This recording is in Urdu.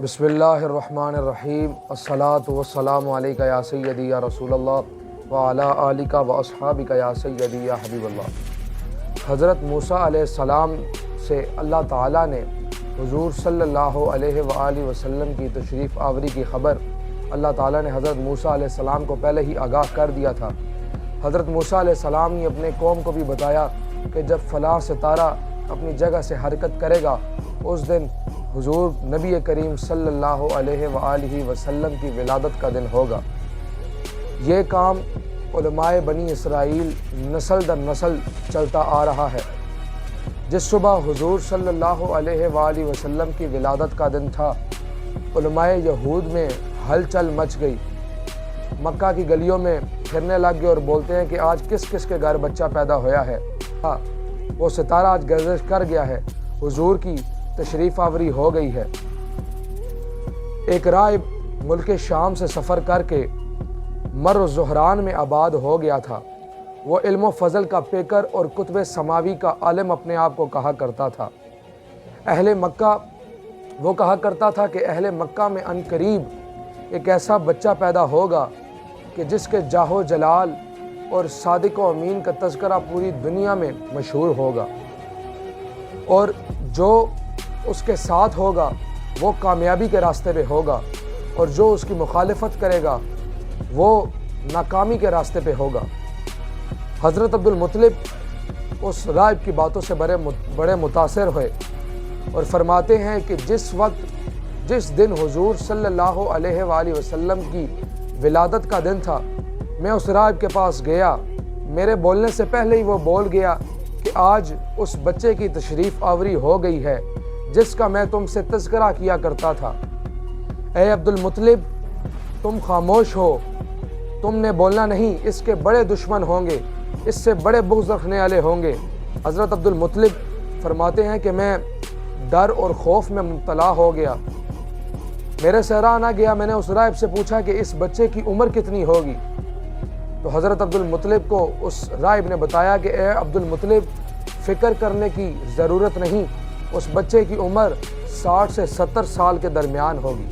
بسم اللہ الرحمن الرحیم، الصلاۃ والسلام علیکہ یا سیدی یا رسول اللہ وعلی آلکہ و اصحابکہ یا سیدی یا حبیب اللہ۔ حضرت موسیٰ علیہ السلام سے اللہ تعالیٰ نے حضور صلی اللہ علیہ وآلہ وسلم کی تشریف آوری کی خبر اللہ تعالیٰ نے حضرت موسیٰ علیہ السلام کو پہلے ہی آگاہ کر دیا تھا۔ حضرت موسیٰ علیہ السلام نے اپنے قوم کو بھی بتایا کہ جب فلاں ستارہ اپنی جگہ سے حرکت کرے گا اس دن حضور نبی کریم صلی اللہ علیہ وآلہ وسلم کی ولادت کا دن ہوگا۔ یہ کام علماء بنی اسرائیل نسل در نسل چلتا آ رہا ہے۔ جس صبح حضور صلی اللہ علیہ وآلہ وسلم کی ولادت کا دن تھا، علماء یہود میں ہلچل مچ گئی، مکہ کی گلیوں میں پھرنے لگ گئے اور بولتے ہیں کہ آج کس کس کے گھر بچہ پیدا ہویا ہے، وہ ستارہ آج گردش کر گیا ہے، حضور کی تشریف آوری ہو گئی ہے۔ ایک راہب ملک شام سے سفر کر کے مر و زہران میں آباد ہو گیا تھا۔ وہ علم و فضل کا پیکر اور کتب سماوی کا عالم اپنے آپ کو کہا کرتا تھا۔ وہ کہا کرتا تھا کہ اہل مکہ میں ان قریب ایک ایسا بچہ پیدا ہوگا کہ جس کے جاہ و جلال اور صادق و امین کا تذکرہ پوری دنیا میں مشہور ہوگا، اور جو اس کے ساتھ ہوگا وہ کامیابی کے راستے پہ ہوگا، اور جو اس کی مخالفت کرے گا وہ ناکامی کے راستے پہ ہوگا۔ حضرت عبدالمطلب اس راہب کی باتوں سے بڑے متاثر ہوئے اور فرماتے ہیں کہ جس دن حضور صلی اللہ علیہ وآلہ وسلم کی ولادت کا دن تھا، میں اس راہب کے پاس گیا، میرے بولنے سے پہلے ہی وہ بول گیا کہ آج اس بچے کی تشریف آوری ہو گئی ہے جس کا میں تم سے تذکرہ کیا کرتا تھا۔ اے عبدالمطلب، تم خاموش ہو، تم نے بولنا نہیں، اس کے بڑے دشمن ہوں گے، اس سے بڑے بغض رکھنے والے ہوں گے۔ حضرت عبدالمطلب فرماتے ہیں کہ میں ڈر اور خوف میں مبتلا ہو گیا، میرے سے رہا نہ گیا، میں نے اس راہب سے پوچھا کہ اس بچے کی عمر کتنی ہوگی؟ تو حضرت عبدالمطلب کو اس راہب نے بتایا کہ اے عبدالمطلب، فکر کرنے کی ضرورت نہیں، اس بچے کی عمر 60 سے 70 سال کے درمیان ہوگی۔